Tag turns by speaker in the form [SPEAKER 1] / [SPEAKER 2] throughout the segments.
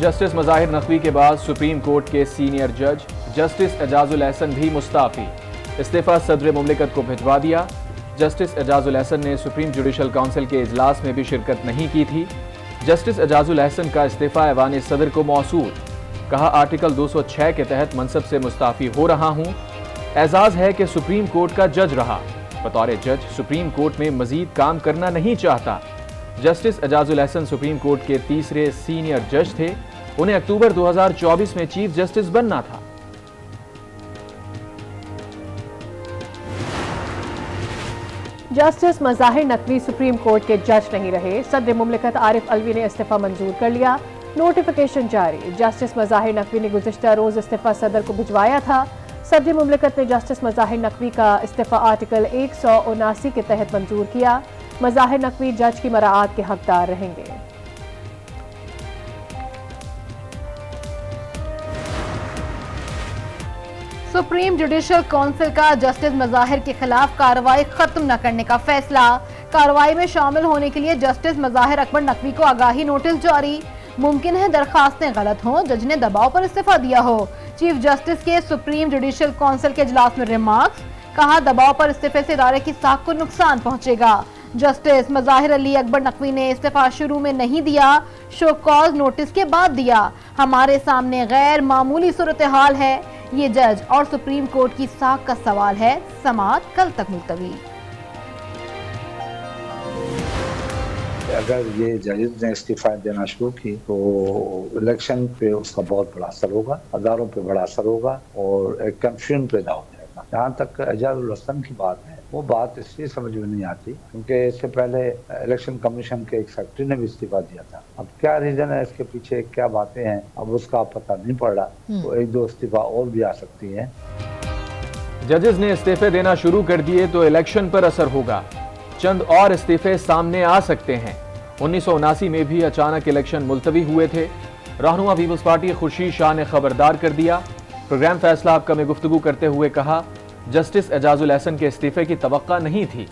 [SPEAKER 1] Justice Mazahir Naqvi के बाद supreme court के सीनियर जज जस्टिस एजाजुल एहसन भी मुस्ताफी। इस्तीफा सदर मुमलिकत को भिजवा दिया। जस्टिस एजाजुल एहसन ने सुप्रीम जुडिशल काउंसिल के इजलास में भी शिरकत नहीं की थी। जस्टिस एजाजुल एहसन का इस्तीफा ऐवान सदर को मौसूल। कहा, आर्टिकल 206 के तहत मनसब से मुस्ताफी हो रहा हूं। एजाज है कि सुप्रीम कोर्ट का जज रहा, बतौर जज सुप्रीम कोर्ट में मजीद काम करना नहीं चाहता। Justice Ejazul Ehsan supreme court के तीसरे सीनियर जज थे। उन्हें अक्टूबर 2024 में चीफ जस्टिस बनना था।
[SPEAKER 2] Justice Mazahir Naqvi supreme court के जज नहीं रहे। सदर मुमलिकत आरिफ अलवी ने इस्तीफा मंजूर कर लिया। नोटिफिकेशन जारी। जस्टिस मज़ाहिर नकवी ने गुज़िश्ता रोज इस्तीफा सदर को भिजवाया था। सदर मुमलिकत ने जस्टिस मज़ाहिर नकवी का इस्तीफा आर्टिकल 179 के तहत मंजूर किया। मज़ाहिर नकवी जज की मराआत के हकदार रहेंगे।
[SPEAKER 3] सुप्रीम जुडिशल काउंसिल का जस्टिस मज़ाहिर के खिलाफ कार्रवाई खत्म न करने का फैसला। कार्रवाई में शामिल होने के लिए जस्टिस मज़ाहिर अकबर नकवी को आगाही नोटिस जारी। मुमकिन है दरखास्तें गलत हों, जज ने दबाव पर इस्तीफा दिया हो। चीफ जस्टिस के सुप्रीम जुडिशल काउंसिल के इजलास में रिमार्क्स। कहा, दबाव पर इस्तीफे से इदारे की साख को नुकसान पहुंचेगा। जस्टिस मज़ाहिर अली अकबर नकवी ने इस्तीफा शुरू में नहीं दिया, शो कॉज नोटिस के बाद दिया। हमारे सामने गैर मामूली सूरत हाल है। ये जज और सुप्रीम कोर्ट की साख का सवाल है। समाअत कल तक मुलतवी।
[SPEAKER 4] अगर ये जजेज ने इस्तीफा देना शुरू की तो इलेक्शन पे उसका बहुत बड़ा असर होगा, अदारों पे बड़ा असर होगा और एक कंफ्यूजन पैदा हो जाएगा। जहाँ तक एजाजुल एहसन की बात है, वो बात इसलिए समझ में नहीं आती क्योंकि इससे पहले इलेक्शन कमीशन के एक सेक्रेटरी ने भी इस्तीफा दिया था। अब क्या रीजन है इसके पीछे, क्या बातें हैं, अब उसका पता नहीं पड़ रहा। तो एक दो इस्तीफा और भी आ सकती है।
[SPEAKER 1] जजेस ने इस्तीफे देना शुरू कर दिए तो इलेक्शन पर असर होगा। चंद और इस्तीफे सामने आ सकते हैं। 1979 में भी अचानक इलेक्शन मुलतवी हुए थे। रहनुमा पीपल्स पार्टी खुर्शीद शाह ने खबरदार कर दिया। प्रोग्राम फैसला आपका में गुफ्तगू करते हुए कहा, जस्टिस एजाजुल एहसन के इस्तीफे की तवक्का नहीं थी।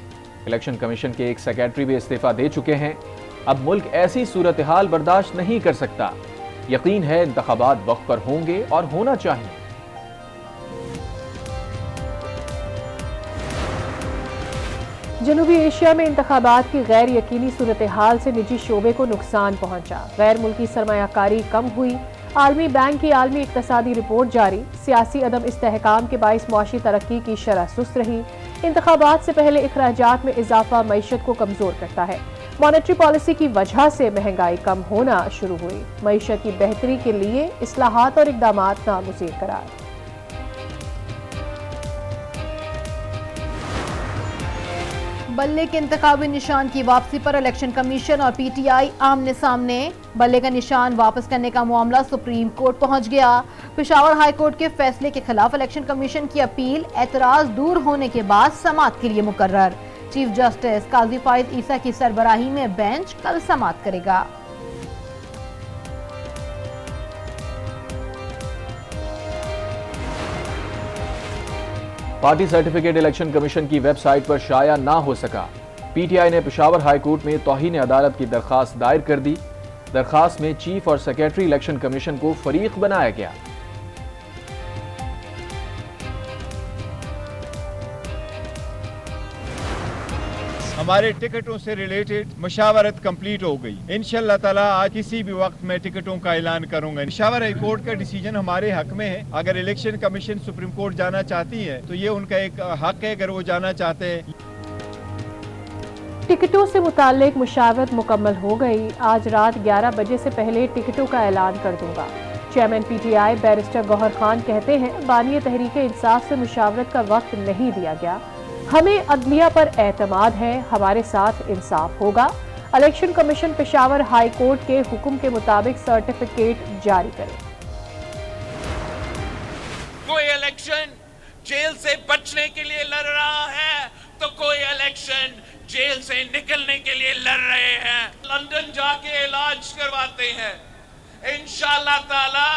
[SPEAKER 1] इलेक्शन कमीशन के एक सेक्रेटरी भी इस्तीफा दे चुके हैं। अब मुल्क ऐसी सूरत हाल बर्दाश्त नहीं कर सकता। यकीन है इंतखाबात वक्त पर होंगे और होना चाहिए।
[SPEAKER 2] जनूबी एशिया में इंतखाबात की गैर यकीनी सूरत हाल से निजी शोबे को नुकसान पहुंचा। गैर मुल्की सरमायाकारी कम हुई। आलमी बैंक की आलमी इक्तसादी रिपोर्ट जारी। सियासी अदम इस्तेहकाम के बाइस मुआशी तरक्की की शरह सुस्त रही। इंतखाबात से पहले इखराजात में इजाफा मईशत को कमजोर करता है। मॉनेटरी पॉलिसी की वजह से महंगाई कम होना शुरू हुई। मईशत की बेहतरी के लिए इस्लाहात और इकदामात नागुज़ीर करार।
[SPEAKER 3] बल्ले के इंतखाबी निशान की वापसी पर इलेक्शन कमीशन और पीटीआई आमने सामने। बल्ले का निशान वापस करने का मामला सुप्रीम कोर्ट पहुंच गया। पेशावर हाई कोर्ट के फैसले के खिलाफ इलेक्शन कमीशन की अपील एतराज दूर होने के बाद समाअत के लिए मुकर्रर। चीफ जस्टिस काजी फाइज ईसा की सरबराही में बेंच कल समाअत करेगा।
[SPEAKER 1] पार्टी सर्टिफिकेट इलेक्शन कमीशन की वेबसाइट पर शाया ना हो सका। पीटीआई ने पेशावर हाई कोर्ट में तौहीन अदालत की दरखास्त दायर कर दी। दरखास्त में चीफ और सेक्रेटरी इलेक्शन कमीशन को फरीक बनाया गया।
[SPEAKER 5] हमारे टिकटों से रिलेटेड मशावरत कंप्लीट हो गई। इंशाअल्लाह ताला आज किसी भी वक्त मैं टिकटों का ऐलान करूंगा। पेशावर हाई कोर्ट का डिसीजन हमारे हक में है। अगर इलेक्शन कमीशन सुप्रीम कोर्ट जाना चाहती है तो ये उनका एक हक है, अगर वो जाना चाहते हैं।
[SPEAKER 2] टिकटों से मुताल्लिक मुशावरत मुकम्मल हो गई। आज रात 11 बजे से पहले टिकटों का ऐलान कर दूंगा। Chairman PTI barrister Gauhar Khan कहते हैं, बानी तहरीक इंसाफ से मुशावरत का वक्त नहीं दिया गया। हमें अदलिया पर एतमाद है, हमारे साथ इंसाफ होगा। Election commission Peshawar high court के हुक्म के मुताबिक सर्टिफिकेट जारी करे।
[SPEAKER 6] कोई इलेक्शन जेल से बचने के लिए लड़ रहा है तो कोई इलेक्शन जेल से निकलने के लिए लड़ रहे हैं। लंदन जाके इलाज करवाते हैं। इंशाअल्लाह ताला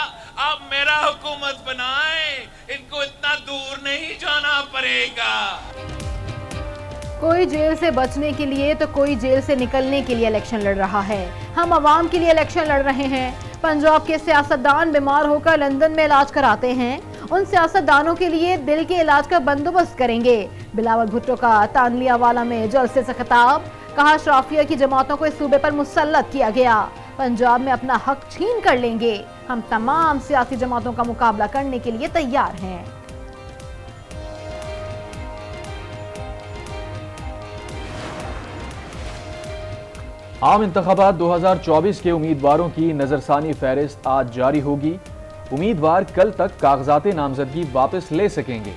[SPEAKER 6] आप मेरा हुकूमत बनाए, इनको इतना दूर नहीं जाना पड़ेगा।
[SPEAKER 3] कोई जेल से बचने के लिए तो कोई जेल से निकलने के लिए इलेक्शन लड़ रहा है। हम आवाम के लिए इलेक्शन लड़ रहे हैं। पंजाब के सियासतदान बीमार होकर लंदन में इलाज कराते हैं, उन सियासतदानों के लिए दिल के इलाज का बंदोबस्त करेंगे। बिलावल भुट्टो का तानलियावाला में जलसे से खिताब, कहा शराफिया की जमातों को इस सूबे पर मुसल्लत किया गया, पंजाब में अपना हक छीन कर लेंगे, हम तमाम सियासी जमातों का मुकाबला करने के लिए तैयार हैं।
[SPEAKER 1] आम इंतखाबात 2024 के उम्मीदवारों की नजरसानी फहरिस्त आज जारी होगी। उम्मीदवार कल तक कागजात नामजदगी वापस ले सकेंगे।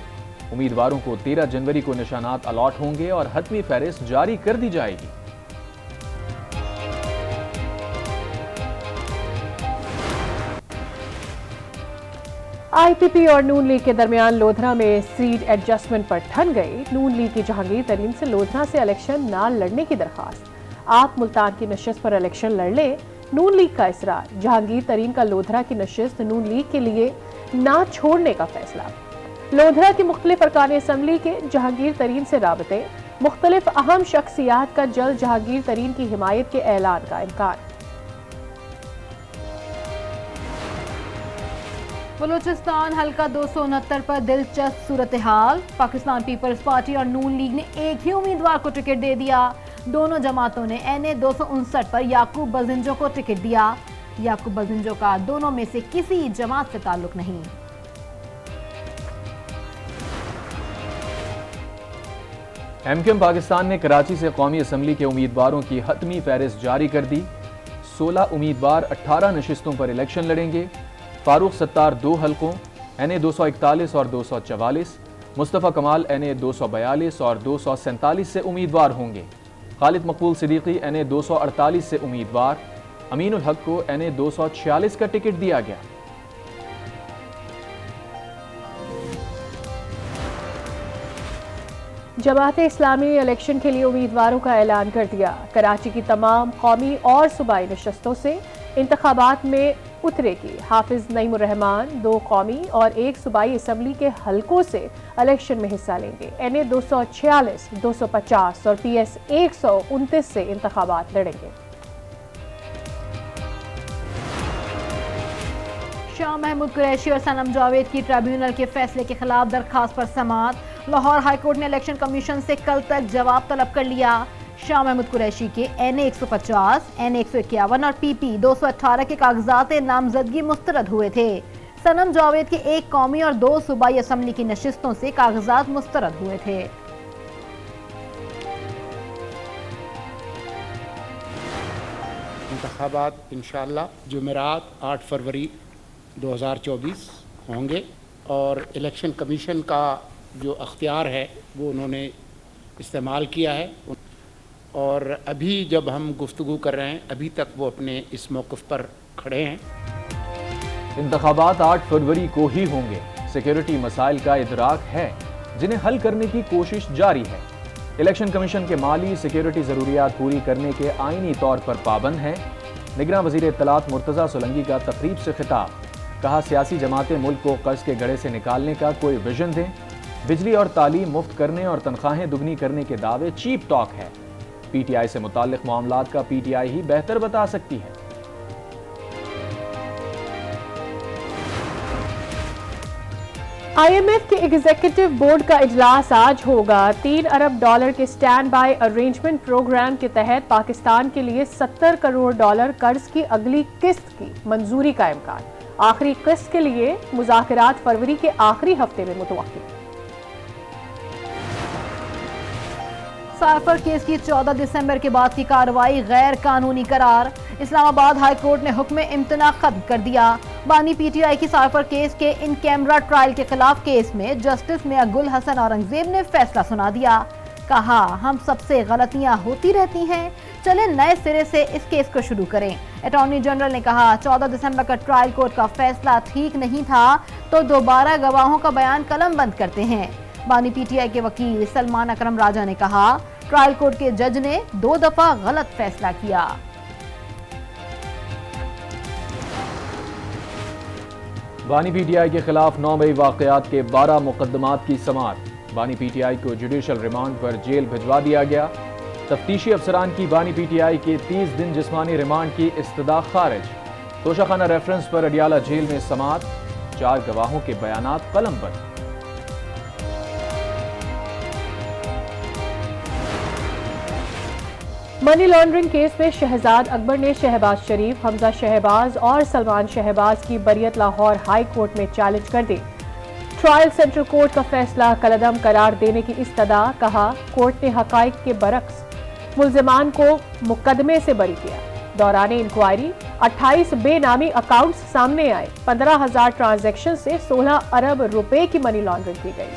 [SPEAKER 1] उम्मीदवारों को 13 जनवरी को निशानात अलॉट होंगे और हतमी फहरिस्त जारी कर दी जाएगी।
[SPEAKER 2] आईपीपी और नून लीग के दरमियान लोधरा में सीट एडजस्टमेंट पर ठन गई। नून लीग की जहांगीर तरीन से लोधरा से इलेक्शन न लड़ने की दरखास्त। आप मुल्तान की नशिस्त पर इलेक्शन लड़ ले, नून लीग का इसरार। जहांगीर तरीन का लोधरा की नशिस्त नून लीग के लिए ना छोड़ने का फैसला। लोधरा की मुख्तलिफ अरकान असम्बली के जहांगीर तरीन से राबते, मुख्तलिफ अहम शख्सियात का जल्द जहांगीर तरीन की हिमायत के ऐलान का इम्कान।
[SPEAKER 3] बलूचिस्तान हल्का 269 पर दिलचस्प सूरत हाल। पाकिस्तान पीपल्स पार्टी और नून लीग ने एक ही उम्मीदवार को टिकट दे दिया। दोनों जमातों ने NA 259 पर याकूब बजिंजो को टिकट दिया। याकूब बजिंजो का दोनों में से किसी जमात से ताल्लुक नहीं।
[SPEAKER 1] MQM पाकिस्तान ने कराची से कौमी असम्बली के उम्मीदवारों की हतमी फहरिस्त जारी कर दी। 16 उम्मीदवार 18 नशिस्तों पर इलेक्शन लड़ेंगे। फारूक सत्तार 2 हलकों NA 241 और 244, मुस्तफ़ा कमाल NA 242 और 247 से उम्मीदवार होंगे। खालिद मकबूल सिद्दीकी NA 248 से उम्मीदवार। अमीनुल हक को NA 246 का टिकट दिया गया।
[SPEAKER 2] जमात इस्लामी ने इलेक्शन के लिए उम्मीदवारों का ऐलान कर दिया। कराची की तमाम कौमी और सूबाई नशस्तों से इंतखाबात में उतरेगी। हाफिज नईमुर रहमान 2 कौमी और 1 सूबाई असम्बली के हलकों से इलेक्शन में हिस्सा लेंगे। NA 246, 250 और PS 129 से इंतखाबात लड़ेंगे।
[SPEAKER 3] शाह महमूद कुरैशी और सनम जावेद की ट्रिब्यूनल के फैसले के खिलाफ दरखास्त पर समाअत। लाहौर हाईकोर्ट ने इलेक्शन कमीशन से कल तक जवाब तलब कर लिया। शाह महमूद कुरैशी के NA 150, NA 151 और PP 218 के कागजात नामजदगी मुस्तरद हुए थे। सनम जावेद के 1 कौमी और 2 सूबाई असम्बली की नशिस्तों से कागजात मुस्तरद हुए थे।
[SPEAKER 7] इंतखाबात इंशाअल्लाह जुमेरात 8 फरवरी 2024 होंगे और इलेक्शन कमीशन का जो अख्तियार है वो उन्होंने इस्तेमाल किया है और अभी जब हम गुफ्तगू कर रहे हैं अभी तक वो अपने इस मौक़िफ़ पर खड़े हैं।
[SPEAKER 1] इंतखाबात 8 फरवरी को ही होंगे। सिक्योरिटी मसाइल का इदराक है जिन्हें हल करने की कोशिश जारी है। इलेक्शन कमीशन के माली सिक्योरिटी ज़रूरियात पूरी करने के आईनी तौर पर पाबंद है। निगरान वज़ीर इत्तलात मुर्तज़ा सोलंकी का तकरीब से खिताब, कहा सियासी जमातें मुल्क को कर्ज के गड़े से निकालने का कोई विजन दें। बिजली और तालीम मुफ्त करने और तनख्वाहें दुगनी करने के दावे चीप टॉक है। PTI से मुताल्लिक मामलात का PTI ही बेहतर बता सकती है।
[SPEAKER 2] IMF के एग्जीक्यूटिव बोर्ड का इजलास आज होगा। $3 अरब के स्टैंड बाय अरेंजमेंट प्रोग्राम के तहत पाकिस्तान के लिए $70 करोड़ कर्ज की अगली किस्त की मंजूरी का इम्कान। आखिरी किस्त के लिए मुज़ाकरात फरवरी के आखिरी हफ्ते में मुतवक्किल।
[SPEAKER 3] साइफर केस की 14 दिसंबर के बाद की कार्रवाई गैर कानूनी करार। इस्लामाबाद हाई कोर्ट ने हुक्म इम्तना खत्म कर दिया। बानी PTI की साइफर केस के इन कैमरा ट्रायल के खिलाफ केस में जस्टिस मियां गुल हसन औरंगजेब ने फैसला सुना दिया। कहा, हम सबसे गलतियां होती रहती हैं, चले नए सिरे से इस केस को शुरू करें। अटॉर्नी जनरल ने कहा, 14 दिसंबर का ट्रायल कोर्ट का फैसला ठीक नहीं था तो दोबारा गवाहों का बयान कलम बंद करते हैं। बानी PTI के वकील सलमान अकरम राजा ने कहा, ट्रायल कोर्ट के जज ने 2 दफा गलत फैसला किया।
[SPEAKER 1] बानी PTI के खिलाफ 9 मई वाकयात के 12 मुकदमात की समाअत। बानी PTI को जुडिशल रिमांड पर जेल भिजवा दिया गया। तफ्तीशी अफसरान की बानी PTI के 30 दिन जिस्मानी रिमांड की इस्तदा खारिज। तोशाखाना रेफरेंस पर अडियाला जेल में समाअत, 4 गवाहों के बयानात कलमबंद।
[SPEAKER 2] मनी लॉन्ड्रिंग केस में शहजाद अकबर ने शहबाज शरीफ, हमजा शहबाज और सलमान शहबाज की बरियत लाहौर हाई कोर्ट में चैलेंज कर दी। ट्रायल सेंट्रल कोर्ट का फैसला कलअदम करार देने की इस्तदा, कहा कोर्ट ने हकाइक के बरक्स मुल्जिमान को मुकदमे से बरी किया। दौरान इंक्वायरी 28 बेनामी अकाउंट्स सामने आए। 15,000 ट्रांजैक्शन से 16 अरब रुपए की मनी लॉन्ड्रिंग की गई।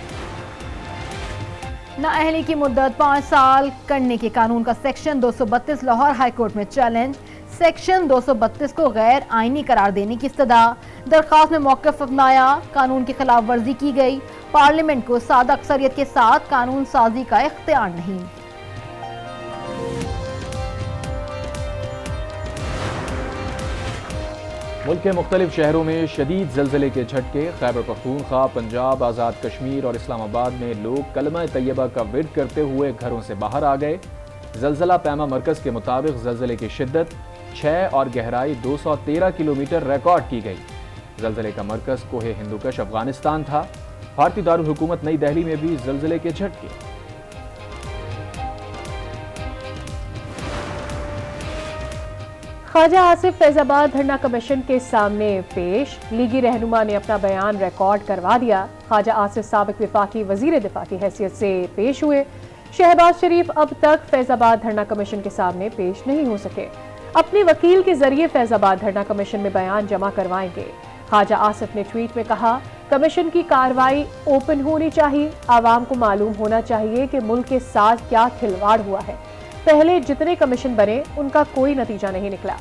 [SPEAKER 3] नाअहली की मुद्दत 5 साल करने के कानून का सेक्शन 232 लाहौर हाई कोर्ट में चैलेंज। सेक्शन 232 को गैर आईनी करार देने की इस्तदा, दरख्वास्त में मौक़िफ़ अपनाया, कानून की खिलाफ वर्जी की गई। पार्लियामेंट को सादा अक्सरियत के साथ कानून साजी का इख्तियार नहीं।
[SPEAKER 1] मुल्क के मुख्तलिफ शहरों में शदीद ज़लज़ले के झटके। खैबर पख्तूनख्वा, पंजाब, आज़ाद कश्मीर और इस्लामाबाद में लोग कलमा तैयबा का विर्द करते हुए घरों से बाहर आ गए। ज़लज़ला पैमा मरकज़ के मुताबिक ज़लज़ले की शिद्दत 6 और गहराई 213 किलोमीटर रिकॉर्ड की गई। ज़लज़ले का मरकज़ कोहे हिंदुकश अफगानिस्तान था। भारतीय दारुल हुकूमत नई दिल्ली में भी ज़लज़ले के झटके।
[SPEAKER 2] ख्वाजा आसिफ फैजाबाद धरना कमीशन के सामने पेश। लीगी रहनुमा ने अपना बयान रिकॉर्ड करवा दिया। ख्वाजा आसिफ साबिक वफाकी वजीर दिफा की हैसियत से पेश हुए। शहबाज शरीफ अब तक फैजाबाद धरना कमीशन के सामने पेश नहीं हो सके। अपने वकील के जरिए फैजाबाद धरना कमीशन में बयान जमा करवाएंगे। ख्वाजा आसिफ ने ट्वीट में कहा, कमीशन की कार्रवाई ओपन होनी चाहिए। आवाम को मालूम होना चाहिए कि मुल्क के साथ क्या खिलवाड़ हुआ है। पहले जितने कमीशन बने उनका कोई नतीजा नहीं निकला।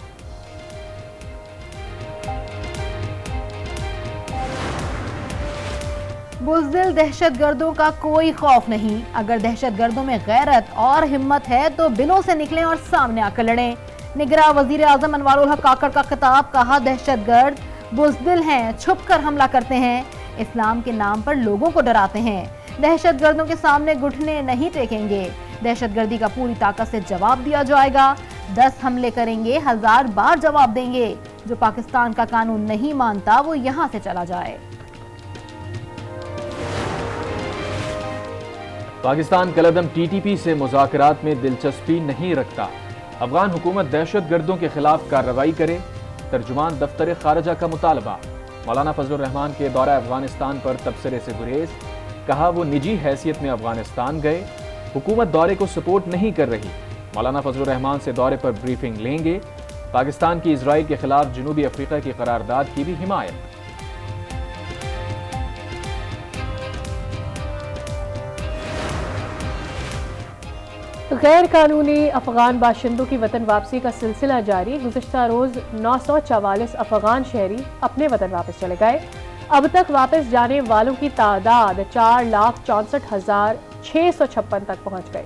[SPEAKER 3] बुज़दिल दहशतगर्दों का कोई खौफ नहीं। अगर दहशतगर्दों में गैरत और हिम्मत है तो बिलों से निकलें और सामने आकर लड़ें। निगरां वजीर आज़म अनवारुल हक काकड़ का खिताब, कहा दहशतगर्द बुज़दिल हैं, छुप कर हमला करते हैं, इस्लाम के नाम पर लोगों को डराते हैं। दहशतगर्दों के सामने घुटने नहीं टेकेंगे। दहशतगर्दी का पूरी ताकत से जवाब दिया जाएगा। 10 हमले करेंगे, 1000 बार जवाब देंगे। जो पाकिस्तान का कानून नहीं मानता वो यहां से चला जाए।
[SPEAKER 1] पाकिस्तान कलअदम टीटीपी से मुज़ाकरात में दिलचस्पी नहीं रखता। अफगान हुकूमत दहशतगर्दों के खिलाफ कार्रवाई करे। तर्जुमान दफ्तर खारजा का मुतालबा। मौलाना फजलुर रहमान के दौरा अफगानिस्तान पर तबसरे से गुरेज, कहा वो निजी हैसियत में अफगानिस्तान गए, हुकूमत दौरे को सपोर्ट नहीं कर रही। मौलाना फजलुर रहमान से दौरे पर ब्रीफिंग लेंगे। पाकिस्तान की इजराइल के खिलाफ जनूबी अफ्रीका की करारदाद की भी हिमायत।
[SPEAKER 2] गैर कानूनी अफगान बाशिंदों की वतन वापसी का सिलसिला जारी। गुज़िश्ता रोज 944 अफगान शहरी अपने वतन वापस चले गए। अब तक वापस जाने वालों की तादाद 4,64,656 तक पहुंच गई।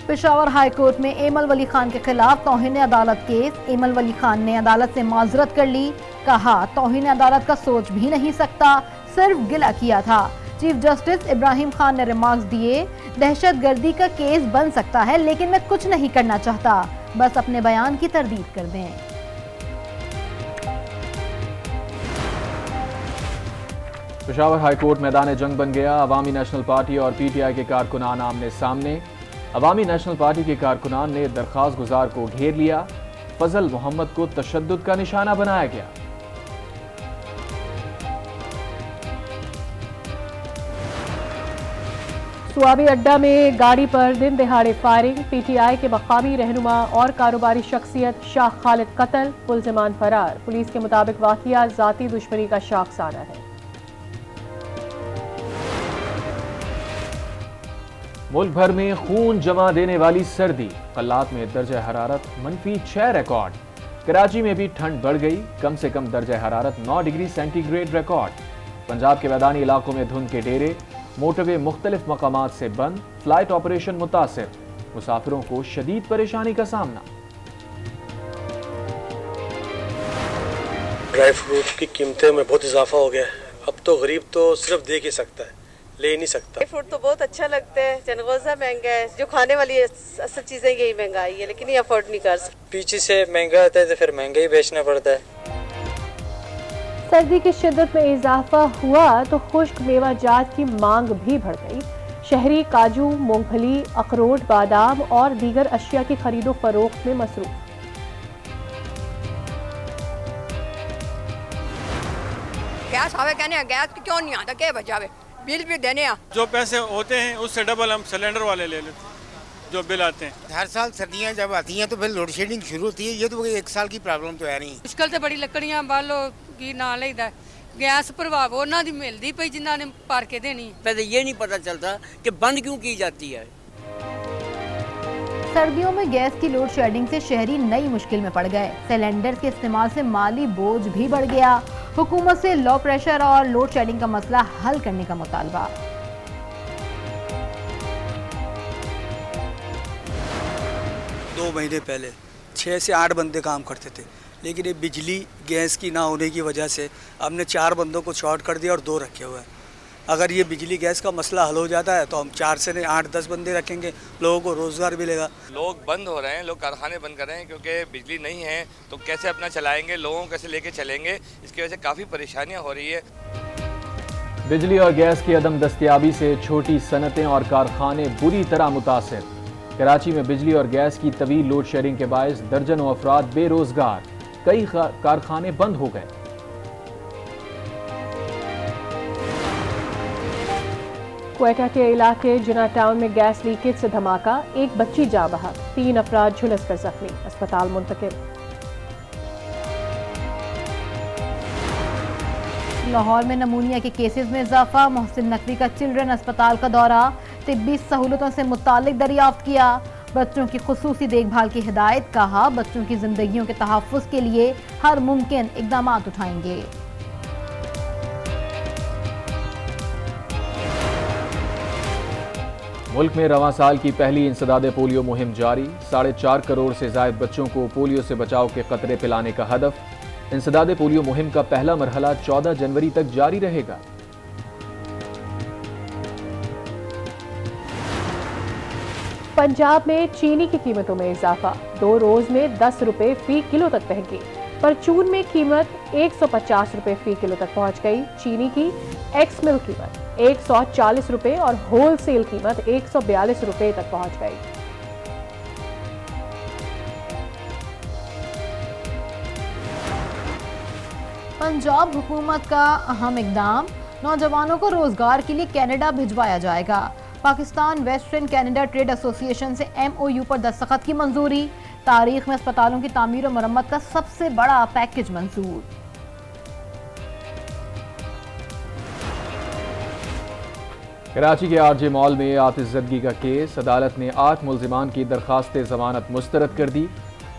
[SPEAKER 3] पेशावर हाई कोर्ट में एमल वली खान के खिलाफ तौहीन अदालत केस। एमल वली खान ने अदालत से माजरत कर ली। कहा तौहीन अदालत का सोच भी नहीं सकता, सिर्फ गिला किया था। चीफ जस्टिस इब्राहिम खान ने रिमार्क्स दिए, दहशतगर्दी का केस बन सकता है लेकिन मैं कुछ नहीं करना चाहता, बस अपने बयान की तरदीद कर दें।
[SPEAKER 1] पेशावर हाईकोर्ट मैदान जंग बन गया। अवामी नेशनल पार्टी और पीटीआई के कारकुनान आमने सामने। अवामी नेशनल पार्टी के कारकुनान ने दरखास्त गुजार को घेर लिया। फजल मोहम्मद को तशद्दुद का निशाना बनाया गया।
[SPEAKER 2] सुआबी अड्डा में गाड़ी पर दिन दिहाड़े फायरिंग। पीटीआई के मकामी रहनुमा और कारोबारी शख्सियत शाह खालिद कत्ल, मुल्जिमान फरार। पुलिस के मुताबिक वाक़िया ज़ाती दुश्मनी का शाखसाना है।
[SPEAKER 1] मुल्क भर में खून जमा देने वाली सर्दी। कल्लात में दर्जा हरारत -6 रिकॉर्ड। कराची में भी ठंड बढ़ गई। कम से कम दर्जा हरारत 9 डिग्री सेंटीग्रेड रिकॉर्ड। पंजाब के मैदानी इलाकों में धुंध के डेरे। मोटरवे मुख्तलिफ मकामात से बंद। फ्लाइट ऑपरेशन मुतासिर। मुसाफिरों को शदीद परेशानी का सामना।
[SPEAKER 8] ड्राई फ्रूट की कीमतें में बहुत इजाफा हो गया है। अब तो गरीब तो सिर्फ देख ही सकता है, ले नहीं सकता।
[SPEAKER 9] फूड तो बहुत अच्छा लगता है, चनगोज़ा महंगा है, जो खाने वाली असल चीज़ें यही महंगाई है, लेकिन ये अफोर्ड नहीं कर सकते।
[SPEAKER 8] पीछे से महंगा आता है तो फिर महंगा ही बेचना पड़ता है।
[SPEAKER 2] सर्दी की शिद्दत में इजाफा हुआ तो खुश्क मेवाजात की मांग भी बढ़ गई। शहरी काजू, मूंगफली, अखरोट, बादाम और दीगर अशिया की खरीदो फरोख्त में मसरूफ।
[SPEAKER 10] गैस आवे कहने गैस क्यों नहीं आता, क्या बचावे, बिल भी देने आ।
[SPEAKER 11] जो पैसे होते हैं उससे डबल हम सिलेंडर वाले ले लेते हैं जो बिल आते हैं।
[SPEAKER 12] हर साल सर्दियाँ जब आती हैं तो फिर लोड शेडिंग शुरू होती है। ये तो एक साल की प्रॉब्लम तो है नहीं।
[SPEAKER 10] मुश्किल तो बड़ी लकड़ियां बालो की ना लेदा गैस प्रभाव ਉਹਨਾਂ ਦੀ ਮਿਲਦੀ ਪਈ ਜਿਨ੍ਹਾਂ ਨੇ ਭਰ ਕੇ ਦੇਣੀ।
[SPEAKER 13] पहले ये नहीं पता चलता कि बंद क्यों की जाती है।
[SPEAKER 3] सर्दियों में गैस की लोड शेडिंग से शहरी नई मुश्किल में पड़ गए। सिलेंडर के इस्तेमाल से माली बोझ भी बढ़ गया। हुकूमत से लो प्रेशर और लोड शेडिंग का मसला हल करने का मुतालबा।
[SPEAKER 14] 2 महीने पहले 6 से 8 बंदे काम करते थे, लेकिन ये बिजली गैस की ना होने की वजह से हमने 4 बंदों को शॉर्ट कर दिया और 2 रखे हुए हैं। अगर ये बिजली गैस का मसला हल हो जाता है तो हम 4 से 8-10 बंदे रखेंगे, लोगों को रोज़गार मिलेगा।
[SPEAKER 15] लोग बंद हो रहे हैं, लोग कारखाने बंद कर रहे हैं क्योंकि बिजली नहीं है तो कैसे अपना चलाएंगे, लोगों को कैसे लेके चलेंगे, इसकी वजह से काफ़ी परेशानियाँ हो रही है।
[SPEAKER 1] बिजली और गैस की अदम दस्तयाबी से छोटी सनतें और कारखाने बुरी तरह मुतासिर। कराची में बिजली और गैस की तवील लोड शेडिंग के बायस दर्जनों अफराद बेरोजगार, कई कारखाने बंद हो गए।
[SPEAKER 2] क्वेटा के इलाके जिना टाउन में गैस लीकेज से धमाका, एक बच्ची जाँ बहक, 3 अफराद झुलस कर जख्मी, अस्पताल मुंतकिल।
[SPEAKER 3] लाहौर में नमूनिया के केसेस में इजाफा, मोहसिन नकवी का चिल्ड्रन अस्पताल का दौरा, तिब्बी सहूलतों से मुतालिक दरियाफ्त किया, बच्चों की खुसूसी देखभाल की हिदायत, कहा बच्चों की जिंदगियों के तहफ़्फ़ुज़ के लिए हर मुमकिन इक़दाम उठाएंगे।
[SPEAKER 1] मुल्क में रवां साल की पहली इंसदादे पोलियो मुहिम जारी, 4.5 करोड़ से ज़ायद बच्चों को पोलियो से बचाव के कतरे पिलाने का हदफ। इंसदादे पोलियो मुहिम का पहला मरहला 14 जनवरी तक जारी रहेगा।
[SPEAKER 2] पंजाब में चीनी की कीमतों में इजाफा, 2 रोज में 10 रुपए फी किलो तक महंगी। परचून में कीमत 150 रुपए फी किलो तक पहुंच गई। चीनी की एक्स मिल कीमत 140 रुपए और होल सेल कीमत 142 रुपए तक पहुंच गई।
[SPEAKER 3] पंजाब हुकूमत का अहम इकदाम, नौजवानों को रोजगार के लिए कनाडा भिजवाया जाएगा। Pakistan western Canada trade association से MOU पर दस्तखत की मंजूरी। तारीख में अस्पतालों की तामीर और मरम्मत का सबसे बड़ा पैकेज मंजूर।
[SPEAKER 1] कराची के RJ मॉल में आतिशज़दगी का केस, अदालत ने 8 मुल्जिमान की दरखास्त जमानत मुस्तरद कर दी।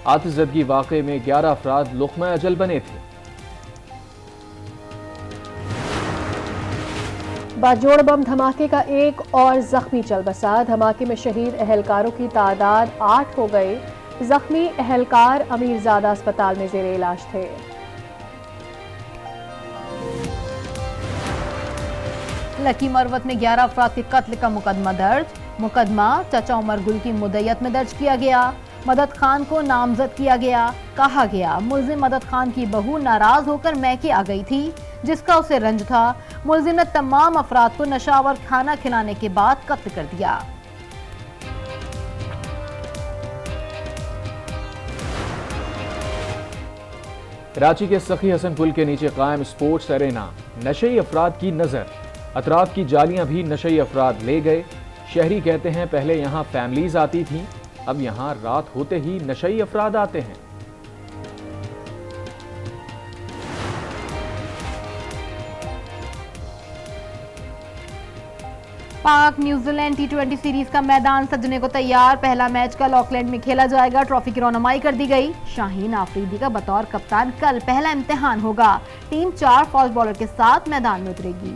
[SPEAKER 1] आतिशज़दगी वाक़े में 11 अफराद लुक़्मा अजल बने थे।
[SPEAKER 2] बाजोड़ बम धमाके का एक और जख्मी चल बसा, धमाके में शहीद अहलकारों की तादाद 8 हो गई। जख्मी अहलकार अमीरजादा अस्पताल में जेर इलाज थे।
[SPEAKER 3] लकी मरवत में 11 अफराद के कत्ल का मुकदमा दर्ज। मुकदमा चाचा उमर गुल की मुद्दत में दर्ज किया गया। मदद खान को नामजद किया गया। कहा गया मुल्जिम मदद खान की बहू नाराज होकर मैके आ गई थी, जिसका उसे रंज था। मुल्जिम ने तमाम अफराद को नशावर खाना खिलाने के बाद कत्ल कर दिया।
[SPEAKER 1] कराची के सखी हसन पुल के नीचे कायम स्पोर्ट्स एरेना, नशई अफराद की नजर, अतराफ की जालियां भी नशई अफराद ले गए। शहरी कहते हैं पहले यहाँ फैमिलीज आती थीं, अब यहाँ रात होते ही नशई अफराद आते हैं।
[SPEAKER 3] पाक न्यूजीलैंड T20 सीरीज का मैदान सजने को तैयार। पहला मैच कल ऑकलैंड में खेला जाएगा। ट्रॉफी की रौनमाई कर दी गई। शाहीन आफरीदी का बतौर कप्तान कल पहला इम्तिहान होगा। टीम 4 फास्ट बॉलर के साथ मैदान में उतरेगी।